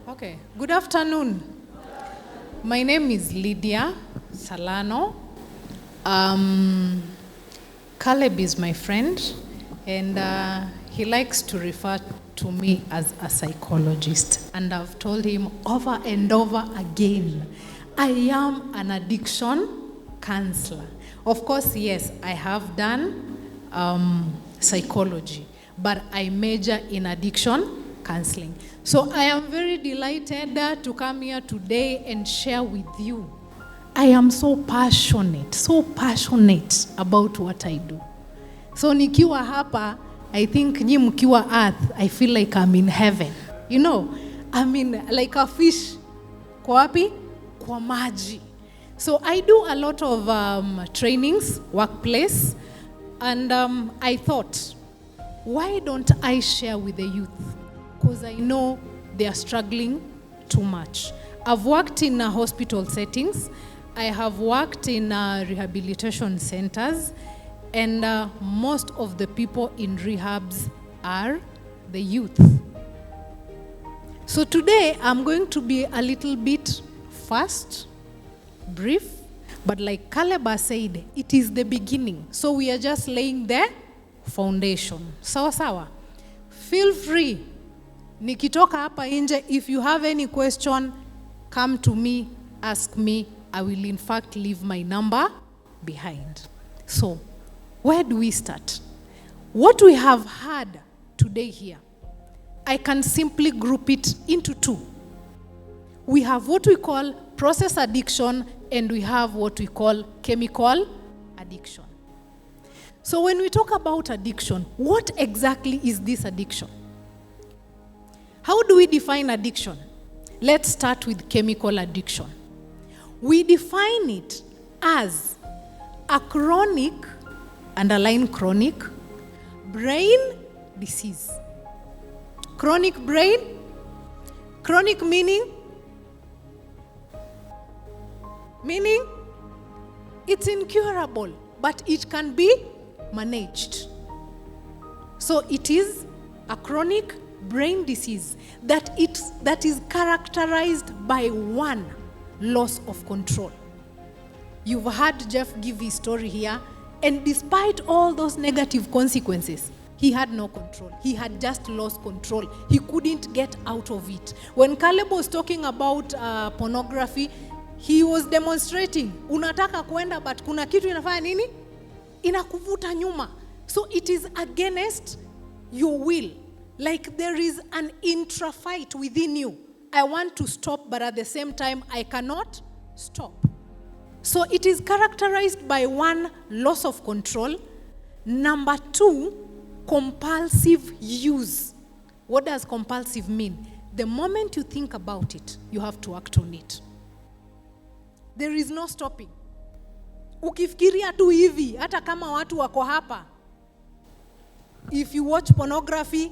Okay, good afternoon. My name is Lydia Salano. Caleb is my friend, and he likes to refer to me as a psychologist. And I've told him over and over again, I am an addiction counselor. Of course, yes, I have done psychology, but I major in addiction counseling. So I am very delighted to come here today and share with you. I am so passionate about what I do. So nikiwa hapa, I think nyi mkiwa earth, I feel like I'm in heaven. You know, I'm in like a fish. Kwa wapi? Kwa maji. So I do a lot of trainings, workplace, and I thought, why don't I share with the youth? Because I know they are struggling too much. I've worked in hospital settings. I have worked in rehabilitation centers, and most of the people in rehabs are the youth. So today I'm going to be a little bit fast, brief, but like Caleb said, it is the beginning. So we are just laying the foundation. Sawa sawa. Feel free. Nikitoka hapa nje, if you have any question, come to me, ask me. I will in fact leave my number behind. So, where do we start? What we have had today here, I can simply group it into two. We have what we call process addiction, and we have what we call chemical addiction. So when we talk about addiction, what exactly is this addiction? How do we define addiction? Let's start with chemical addiction. We define it as a chronic, underline chronic, brain disease. Chronic brain, chronic meaning it's incurable, but it can be managed. So it is a chronic brain disease that is characterized by one, loss of control. You've heard Jeff give his story here, and despite all those negative consequences, he had no control. He had just lost control. He couldn't get out of it. When Caleb was talking about pornography, he was demonstrating, unataka kuenda but kuna kitu inafanya nini? Inakuvuta nyuma. So it is against your will. Like there is an intra-fight within you. I want to stop, but at the same time, I cannot stop. So it is characterized by one, loss of control. Number two, compulsive use. What does compulsive mean? The moment you think about it, you have to act on it. There is no stopping. Ukifikiria tu hivi, hata kama watu wako hapa. If you watch pornography,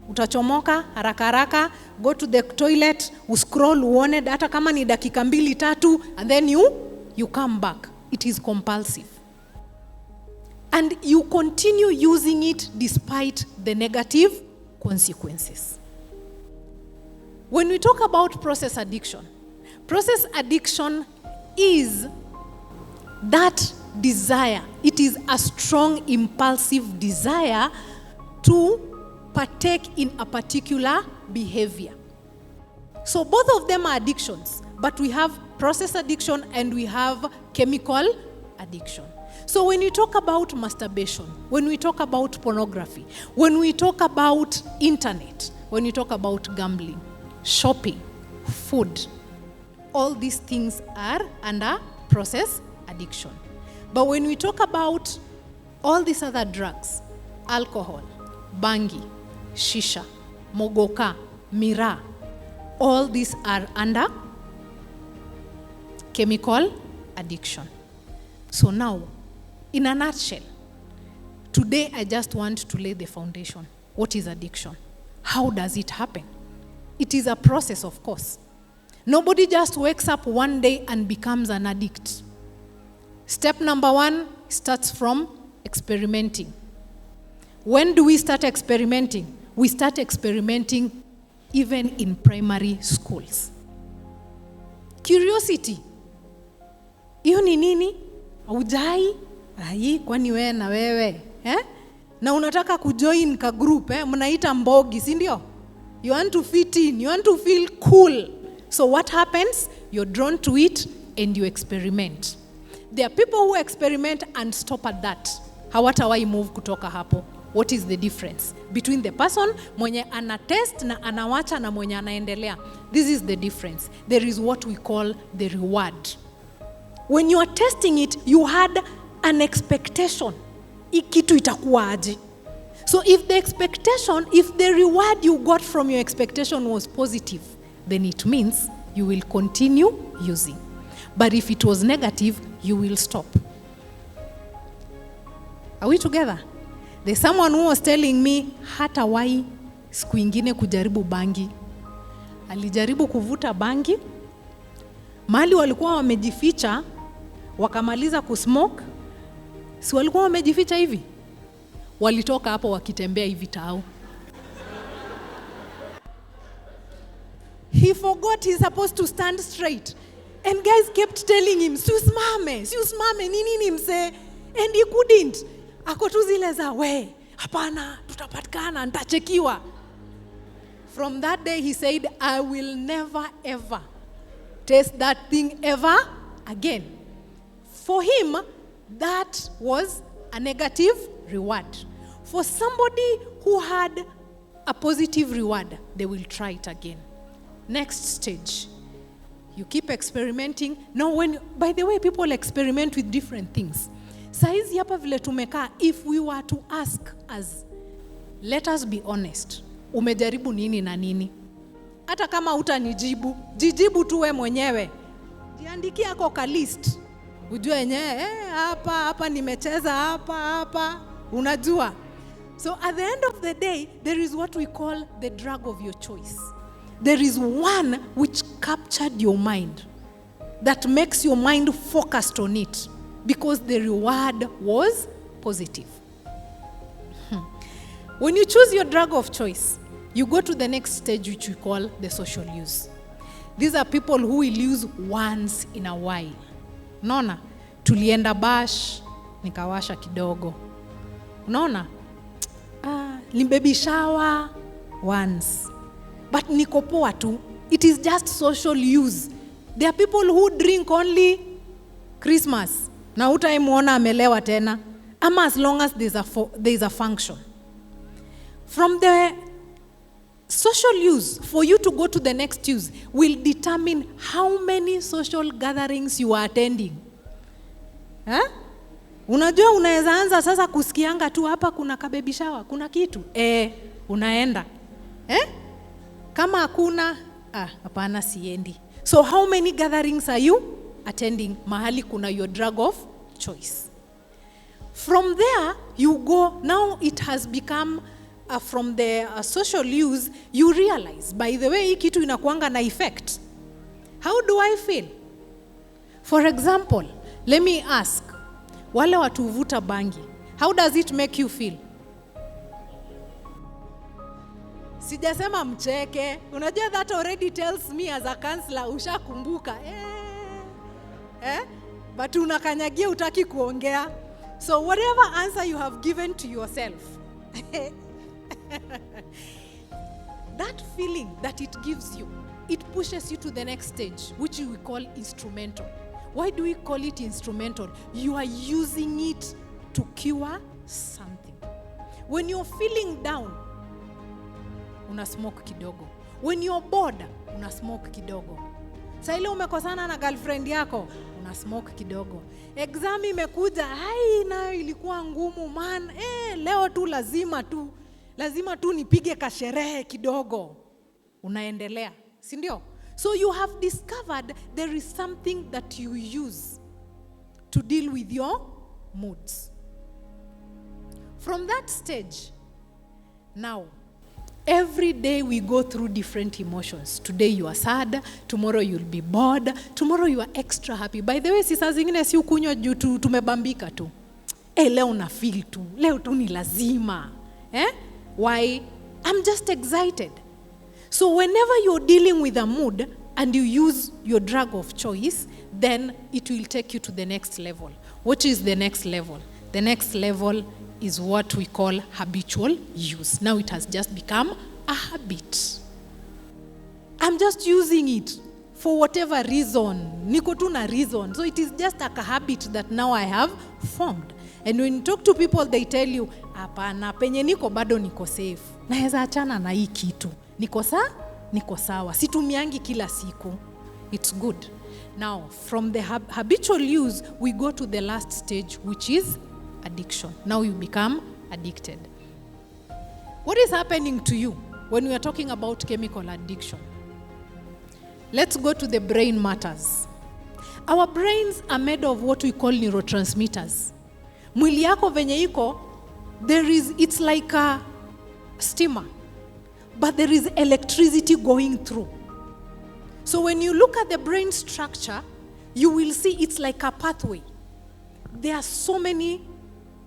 utachomoka haraka haraka, go to the toilet, uscroll uone hata kama ni dakika 2-3, and then you come back. It is compulsive. And you continue using it despite the negative consequences. When we talk about process addiction is that desire. It is a strong impulsive desire to partake in a particular behavior. So both of them are addictions, but we have process addiction and we have chemical addiction. So when we talk about masturbation, when we talk about pornography, when we talk about internet, when we talk about gambling, shopping, food, all these things are under process addiction. But when we talk about all these other drugs, alcohol, bangi, shisha, mogoka, miraa, all these are under chemical addiction. So now, in a nutshell, today I just want to lay the foundation. What is addiction? How does it happen? It is a process, of course. Nobody just wakes up one day and becomes an addict. Step number 1 starts from experimenting. When do we start experimenting? We start experimenting even in primary schools. Curiosity. Hiyo ni nini? Haujai? Ai, kwani wewe na wewe? Na unataka kujoin ka group, mnaita mbogi, si ndio? You want to fit in, you want to feel cool. So what happens? You're drawn to it and you experiment. There are people who experiment and stop at that. Hawatawahi move kutoka hapo. What is the difference between the person mwenye ana test na anawacha na mwenye anaendelea? This is the difference. There is what we call the reward. When you are testing it, you had an expectation. Ikitu itakuwa aje. So if the reward you got from your expectation was positive, then it means you will continue using. But if it was negative, you will stop. Are we together? There's someone who was telling me, hata wai siku ingine kujaribu bangi. Alijaribu kuvuta bangi. Mahali walikuwa wamejificha, wakamaliza kusmoke. Si walikuwa wamejificha hivi? Walitoka hapo wakitembea hivi tao. He forgot he's supposed to stand straight. And guys kept telling him, "Siusimame, nini mse?" And he couldn't. Ako tu zile za, "We, hapana, tutapatikana, nitachekiwa." From that day he said, "I will never ever taste that thing ever again." For him, that was a negative reward. For somebody who had a positive reward, they will try it again. Next stage. You keep experimenting. Now, by the way, people experiment with different things. Saizi hapa vile tumeka, if we were to ask us, let us be honest. Umejaribu nini na nini? Hata kama utanijibu, jijibu tu wewe mwenyewe. Jiandikie ako ka list. Ujue yenyewe, hapa nimecheza hapa. Unajua. So at the end of the day, there is what we call the drug of your choice. There is one which captured your mind, that makes your mind focused on it because the reward was positive. When you choose your drug of choice, you go to the next stage, which we call the social use. These are people who will use once in a while. Unaona? Tulienda bash, nikawasha kidogo. Unaona? Baby shower once. But niko poa tu. It is just social use. There are people who drink only Christmas. Na utaimuona amelewa tena. Ama as long as there is a function. From the social use, for you to go to the next use, will determine how many social gatherings you are attending. Unajua unaweza anza sasa kusikianga tu hapa kuna baby shower, kuna kitu. Unaenda. Kama hakuna, hapana siendi. So how many gatherings are you attending? Mahali kuna your drug of choice. From there, you go, now it has become, from the social use, you realize, by the way, hii kitu inakuanga na effect. How do I feel? For example, let me ask, wale watu vuta bangi, how does it make you feel? Sijasema mcheke. Unajua that already tells me as a counselor ushakumbuka. But unakanyagia utaki kuongea. So whatever answer you have given to yourself, that feeling that it gives you, it pushes you to the next stage, which we call instrumental. Why do we call it instrumental? You are using it to cure something. When you're feeling down, una smoke kidogo. When you're bored, una smoke kidogo. Sasa ile umekosana na girlfriend yako, una smoke kidogo. Exam imekuja, nayo ilikuwa ngumu man. Leo tu lazima tu nipige kasherehe kidogo. Unaendelea, si ndio? So you have discovered there is something that you use to deal with your moods. From that stage, now, every day we go through different emotions. Today you are sad, tomorrow you'll be bored, tomorrow you are extra happy. By the way, sisa zingine si ukunywa juu tu tumebambika tu. Leo na feel tu, leo tu ni lazima. Why? I'm just excited. So whenever you're dealing with a mood and you use your drug of choice, then it will take you to the next level. What is the next level? The next level is what we call habitual use. Now it has just become a habit. I'm just using it for whatever reason. Niko tu na reason. So it is just like a habit that now I have formed. And when you talk to people, they tell you, hapana, penye niko bado niko safe. Naeza achana na hii kitu. Niko sawa. Situmiangi kila siku. It's good. Now, from the habitual use, we go to the last stage, which is addiction. Now you become addicted. What is happening to you when we are talking about chemical addiction? Let's go to the brain matters. Our brains are made of what we call neurotransmitters. Mwili yako venye iko, it's like a steamer, but there is electricity going through. So when you look at the brain structure, you will see it's like a pathway. There are so many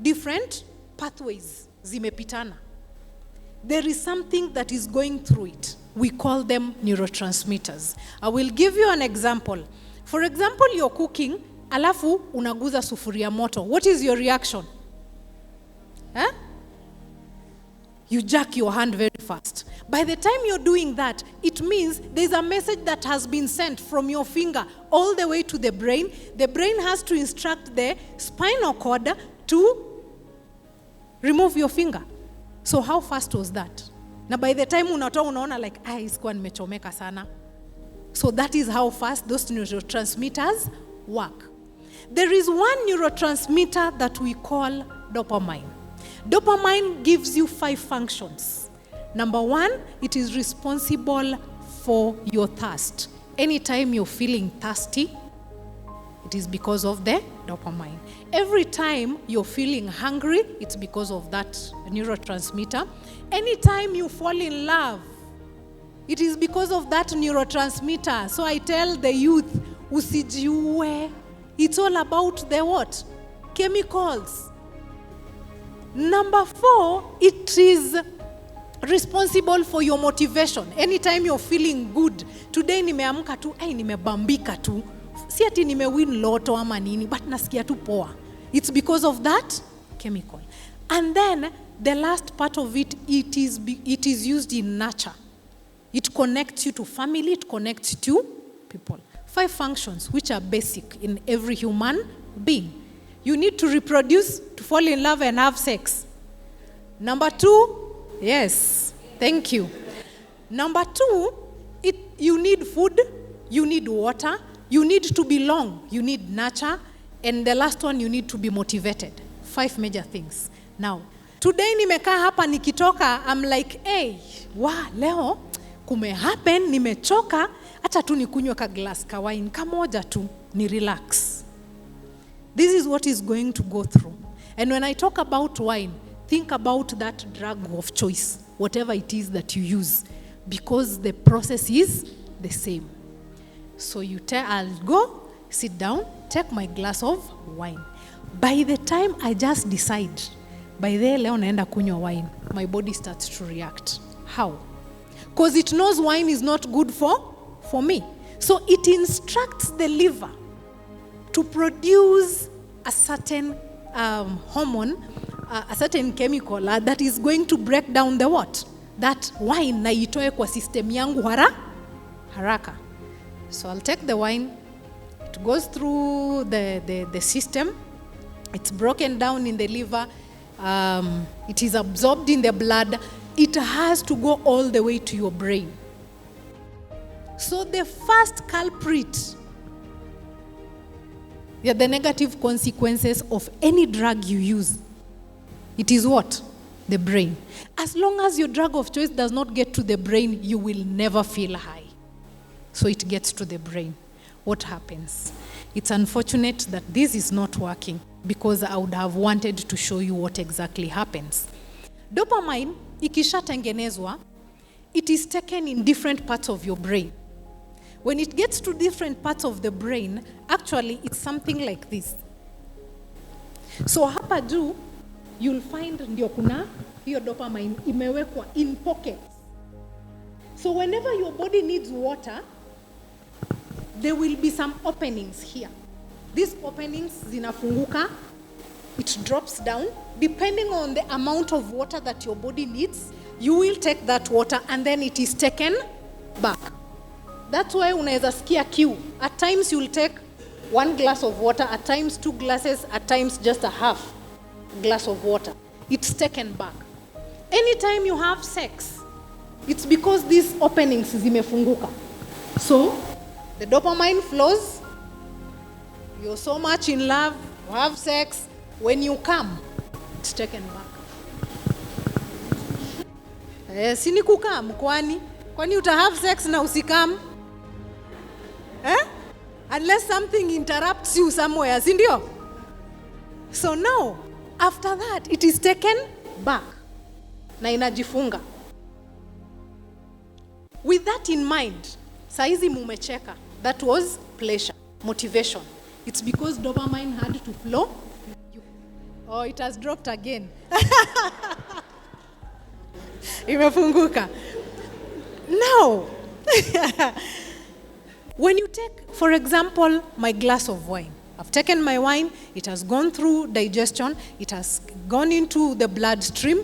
different pathways, zimepitana. There is something that is going through it. We call them neurotransmitters. I will give you an example. For example, you're cooking, alafu unaguza sufuria moto. What is your reaction? You jerk your hand very fast. By the time you're doing that, it means there's a message that has been sent from your finger all the way to the brain. The brain has to instruct the spinal cord to remove your finger. So how fast was that? Na by the time unaona like, isikuwa nimechomeka sana. So that is how fast those neurotransmitters work. There is one neurotransmitter that we call dopamine. Dopamine gives you 5 functions. Number 1, it is responsible for your thirst. Anytime you're feeling thirsty, it is because of the dopamine. Every time you're feeling hungry, it's because of that neurotransmitter. Anytime you fall in love, it is because of that neurotransmitter. So I tell the youth, usijiue. It's all about the what? Chemicals. Number 4, it is responsible for your motivation. Anytime you're feeling good, today nimeamka tu, nimebambika tu. Si ati nimewin lotto ama nini, but nasikia tu poa. It's because of that chemical. And then the last part of it, it is used in nurture. It connects you to family, it connects you to people. 5 functions which are basic in every human being. You need to reproduce, to fall in love and have sex. Number 2, yes, thank you. Number 2, you need food, you need water, you need to belong, you need nurture, and the last one, you need to be motivated. 5 major things. Now, today nimekaa hapa nikitoka, I'm like, leo kume happen, nimechoka, acha tu nikunywe ka glass ka wine, kamoja tu, ni relax. This is what is going to go through. And when I talk about wine, think about that drug of choice, whatever it is that you use, because the process is the same. So I'll go, sit down, take my glass of wine. By the time I just decide, by the leo naenda kunywa wine, my body starts to react. How? Because it knows wine is not good for me. So it instructs the liver to produce a certain hormone, a certain chemical that is going to break down the what? That wine na itoe kwa system yangu haraka. So I'll take the wine, it goes through the system, it's broken down in the liver, it is absorbed in the blood, it has to go all the way to your brain. So the first culprit, the negative consequences of any drug you use, it is what? The brain. As long as your drug of choice does not get to the brain, you will never feel high. So it gets to the brain. What happens? It's unfortunate that this is not working because I would have wanted to show you what exactly happens. Dopamine, ikishatengenezwa, it is taken in different parts of your brain. When it gets to different parts of the brain, actually it's something like this. So hapa juu, you'll find ndio kuna hiyo dopamine imewekwa in pockets. So whenever your body needs water, there will be some openings here. These openings zinafunguka, it drops down. Depending on the amount of water that your body needs, you will take that water and then it is taken back. That's why unaweza sikia kiu. At times you will take 1 glass of water, at times 2 glasses, at times just a half glass of water. It's taken back. Anytime you have sex, it's because these openings zimefunguka. So, the dopamine flows, you're so much in love, you have sex, when you come, it's taken back. Sini kukam, kwani uta have sex na usikam? Unless something interrupts you somewhere, sindio? So now, after that, it is taken back. Na inajifunga. With that in mind, saizi mumecheka. That was pleasure, motivation. It's because dopamine had to flow. Oh, it has dropped again. Imefunguka. Now, when you take, for example, my glass of wine. I've taken my wine, it has gone through digestion, it has gone into the bloodstream.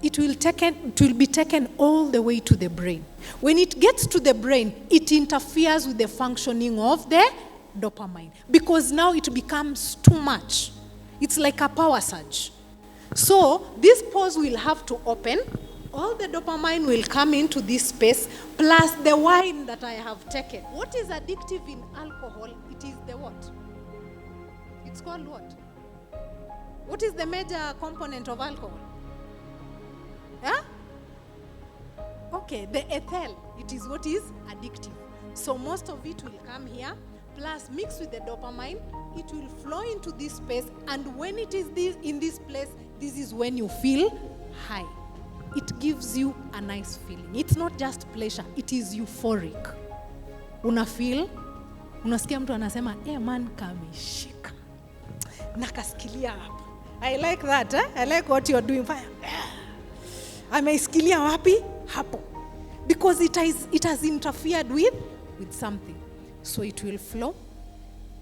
It will be taken all the way to the brain. When it gets to the brain, it interferes with the functioning of the dopamine because now it becomes too much. It's like a power surge. So this pores will have to open. All the dopamine will come into this space, plus the wine that I have taken. What is addictive in alcohol? It is the what? It's called what? What is the major component of alcohol? Yeah? Okay, the ethyl, it is what is addictive. So most of it will come here, plus mix with the dopamine, it will flow into this space, and when it is in this place, this is when you feel high. It gives you a nice feeling. It's not just pleasure, it is euphoric. Unasikia mtu anasema, man kameshika. Nakasikilia hapa. I like that, I like what you're doing. Ameisikilia wapi? Hapo. Because it has interfered with something. So it will flow.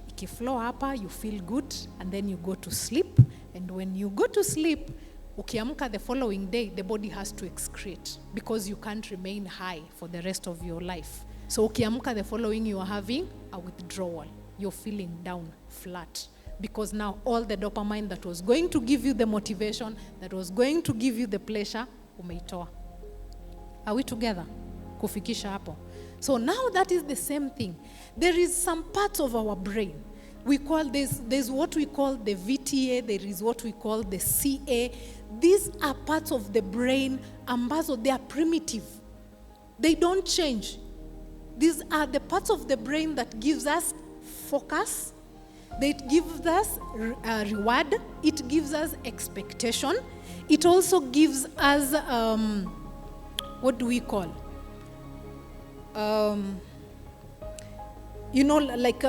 Ikiflow hapa, you feel good, and then you go to sleep. And when you go to sleep, ukiamka the following day, the body has to excrete because you can't remain high for the rest of your life. So ukiamka the following, you are having a withdrawal. You're feeling down, flat. Because now all the dopamine that was going to give you the motivation, that was going to give you the pleasure, umeitoa. Are we together? Kufikisha hapo. So now that is the same thing. There is some parts of our brain. We call there's what we call the VTA, there is what we call the CA. These are parts of the brain, ambazo, they are primitive. They don't change. These are the parts of the brain that gives us focus. It gives us reward. It gives us expectation. It also gives us, what do we call? Like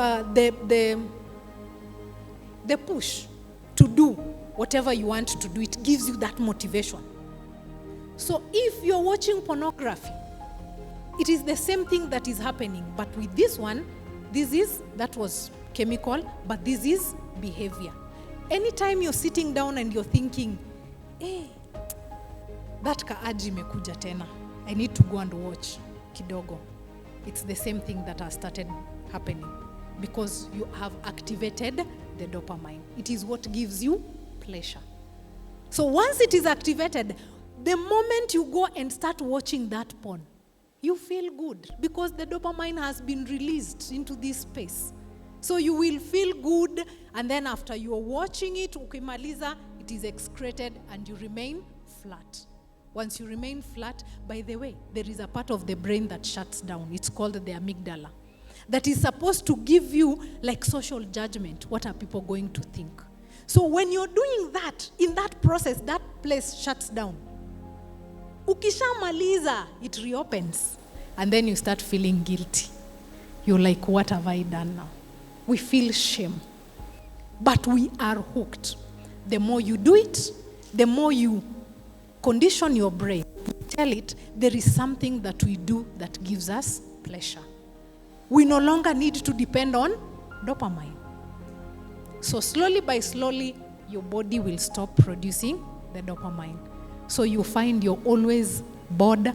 the push to do whatever you want to do. It gives you that motivation. So if you're watching pornography, it is the same thing that is happening. But with this one, that was chemical, but this is behavior. Anytime you're sitting down and you're thinking, that kaaji imekuja tena, I need to go and watch kidogo. It's the same thing that has started happening because you have activated the dopamine. It is what gives you pleasure. So once it is activated, the moment you go and start watching that porn, you feel good because the dopamine has been released into this space. So you will feel good, and then after you are watching it, ukimaliza, it is excreted and you remain flat. Once you remain flat, by the way, there is a part of the brain that shuts down. It's called the amygdala. That is supposed to give you like social judgment. What are people going to think? So when you're doing that, in that process, that place shuts down. Ukishamaliza, it reopens. And then you start feeling guilty. You're like, what have I done now? We feel shame. But we are hooked. The more you do it, the more you condition your brain tell it, there is something that we do that gives us pleasure. We no longer need to depend on dopamine. So slowly by slowly, your body will stop producing the dopamine. So you find you're always bored,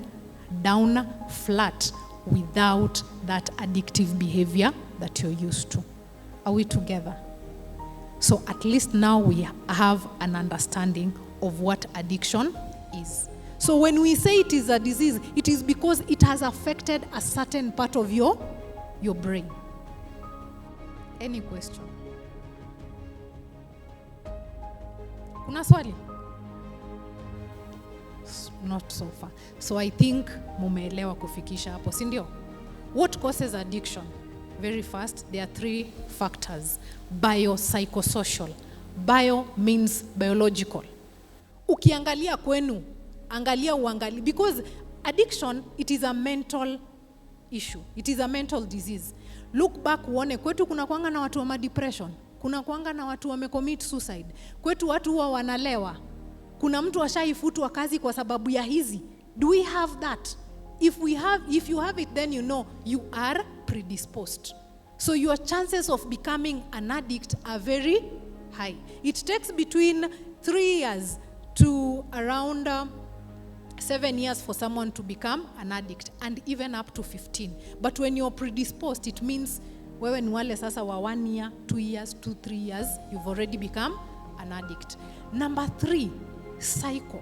down, flat, without that addictive behavior that you're used to. Are we together? So at least now we have an understanding of what addiction is. So when we say it is a disease, it is because it has affected a certain part of your brain. Any question? Kuna swali? Not so far. So I think mumeelewa kufikisha hapo, si ndio? What causes addiction? Very fast, there are 3 factors. Biopsychosocial. Bio means biological. Ukiangalia kwenu, angalia uangalia. Because addiction, it is a mental issue. It is a mental disease. Look back uone, kwetu kuna kuanga na watu wa depression. Kuna kuanga na watu wame commit suicide. Kwetu watu huwa wanalewa. Kuna mtu ashaifutwa kazi kwa sababu ya hizi. Do we have that? If you have it, then you know you are predisposed. So your chances of becoming an addict are very high. It takes between 3 years to around 7 years for someone to become an addict, and even up to 15. But when you're predisposed, it means wewe ni wale sasa wa 1 year, 2 years, 2-3 years, you've already become an addict. Number 3, cycle.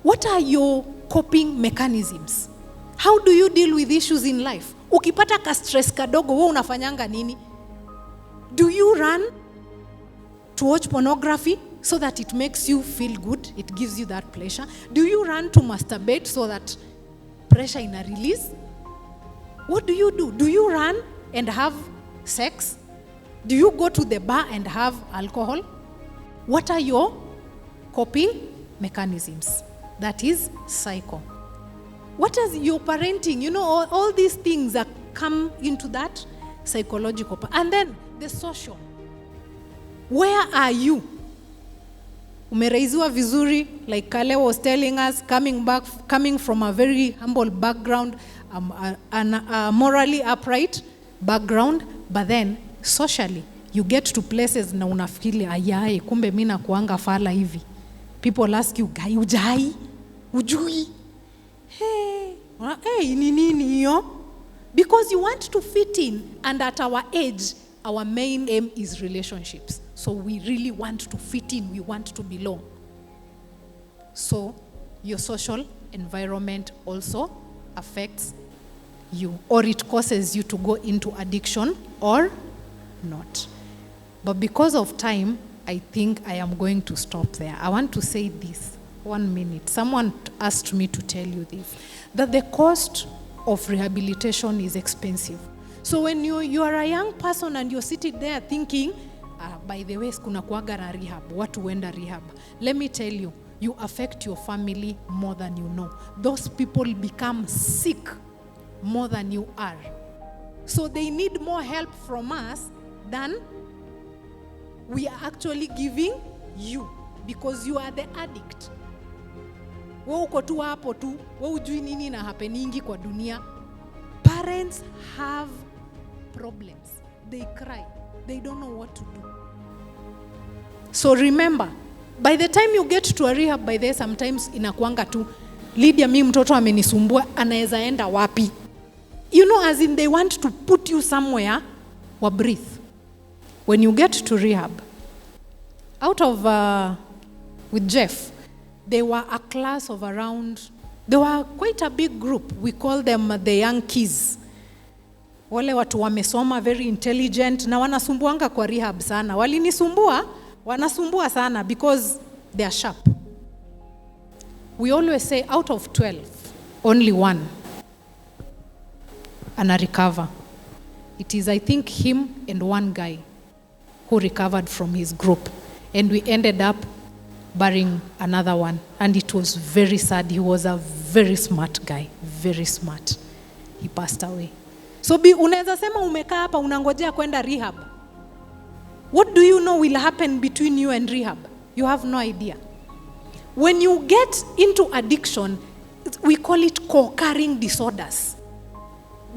What are your coping mechanisms? How do you deal with issues in life? Ukipata ka stress kadogo, wewe unafanyanga nini? Do you run to watch pornography so that it makes you feel good? It gives you that pleasure. Do you run to masturbate so that pressure ina release? What do you do? Do you run and have sex? Do you go to the bar and have alcohol? What are your coping mechanisms? That is cycle. What is your parenting? You know, all these things that come into that psychological part. And then the social. Where are you? Umeraiziwa vizuri, like Kale was telling us, coming from a very humble background, a morally upright background, but then socially, you get to places na unafikiri ayaye, kumbe mimi nakuanga fala hivi. People ask you, "Gai ujai? Ujui?" Hey, ni nini hiyo? Because you want to fit in, and at our age, our main aim is relationships. So we really want to fit in, we want to belong. So your social environment also affects you, or it causes you to go into addiction or not. But because of time, I think I am going to stop there. I want to say this, 1 minute. Someone asked me to tell you this, that the cost of rehabilitation is expensive. So when you are a young person and you're sitting there thinking, by the way, kuna kuaga na rehab, watu wenda rehab. Let me tell you, you affect your family more than you know. Those people become sick more than you are. So they need more help from us than we are actually giving you, because you are the addict. Wewe uko tu hapo tu, wewe hujui nini na happeningi kwa dunia. Parents have problems. They cry. They don't know what to do. So remember, by the time you get to a rehab, by there sometimes inakuanga tu, Lydia, mimi mtoto amenisumbua, anaweza enda wapi? You know, as in they want to put you somewhere, wa breathe. When you get to rehab, out of, with Jeff, they were a class of around, they were quite a big group. We call them the young kids. Wale watu wamesoma, very intelligent, na wanasumbuanga kwa rehab sana. Walinisumbua, wanasumbua sana because they are sharp. We always say out of 12, only 1 ana recover. It is, I think, him and 1 guy who recovered from his group. And we ended up burying another one. And it was very sad. He was a very smart guy, very smart. He passed away. So unaweza sema umekaa hapa unangojea kwenda rehab. What do you know will happen between you and rehab? You have no idea. When you get into addiction, We call it co-occurring disorders.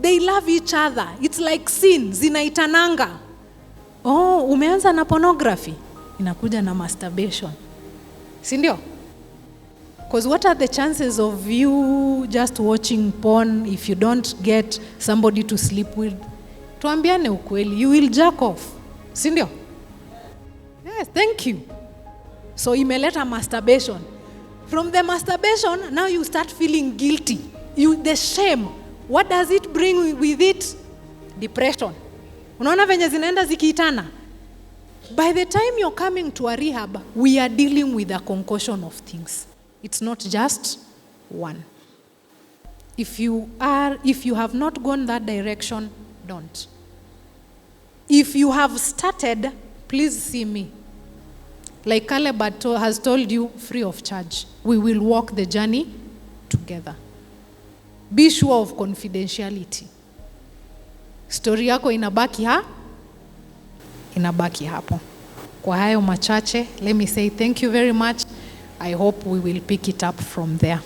They love each other. It's like sin, zinaitananga. Oh, umeanza na pornography, inakuja na masturbation. Si ndio? Because what are the chances of you just watching porn if you don't get somebody to sleep with? Tuambiane ukweli, you will jack off. Si ndio? Yes, thank you. So imeleta masturbation. From the masturbation, now you start feeling guilty. The shame. What does it bring with it? Depression. Unaona venye zinaenda zikiitana? By the time you're coming to a rehab, we are dealing with a concoction of things. It's not just one. If you have not gone that direction, don't. If you have started, please see me. Like Caleb has told you, free of charge. We will walk the journey together. Be sure of confidentiality. Story yako inabaki hapo. Kwa hayo machache, let me say thank you very much. I hope we will pick it up from there.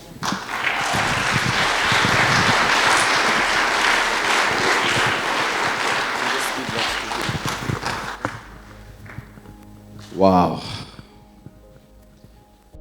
Wow.